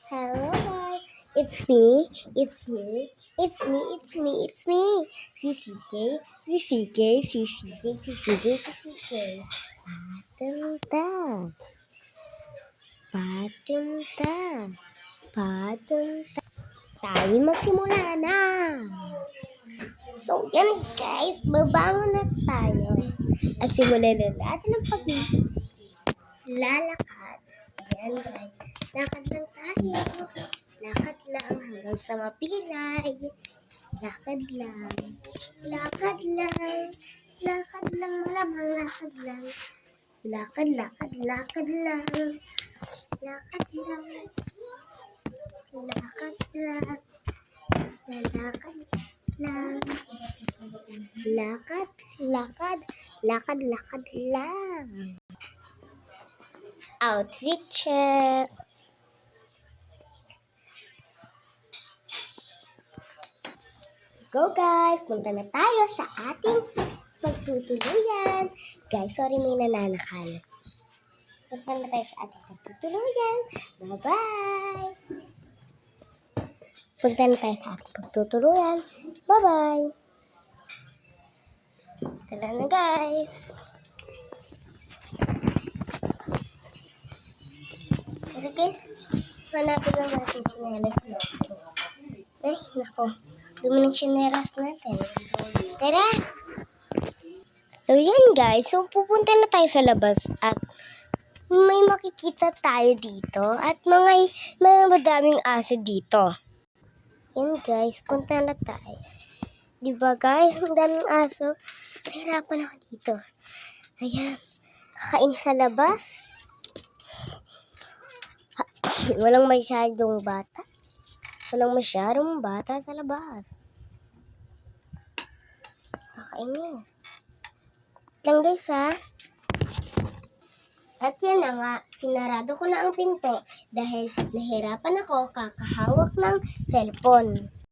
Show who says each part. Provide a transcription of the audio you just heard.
Speaker 1: Hello guys, it's me, CCK, CCK. Patunta, patunta, patunta. Tayo magsimula na. So yan guys, babangon na tayo. At simulan na natin ang paglalakad. Yan guys, lakad lang tayo. Lakad lang hanggang sa mapilay. Lakad lang. Lakad lang. Lakad lang, malamang lakad lang. Lakad, lakad, lakad lang. Lakad lang. Lakad lang. Lalakad lang. Lakad, lakad, lakad, lakad lang. Outfit check. Go guys, punta na tayo sa ating pagtutuluyan. Guys, sorry may nananakal. Punta na tayo sa ating pagtutuluyan. Bye-bye! Punta na tayo sa ating pagtutuluyan. Bye-bye! Tara na guys! Tara guys, hanapin lang natin chinelas natin. Eh, nako. Dumi ng chinelas natin. Tara! So, yan guys. So, pupunta na tayo sa labas at may makikita tayo dito at mga madaming aso dito. Yan guys, punta na tayo. Diba guys, ang daming aso. Nahirapan ako dito. Ayan, kakain sa labas. Walang masyadong bata. Walang masyadong bata sa labas. Kakainis. Lang guys ha. At yan na nga, sinarado ko na ang pinto dahil nahirapan ako kakahawak ng cellphone.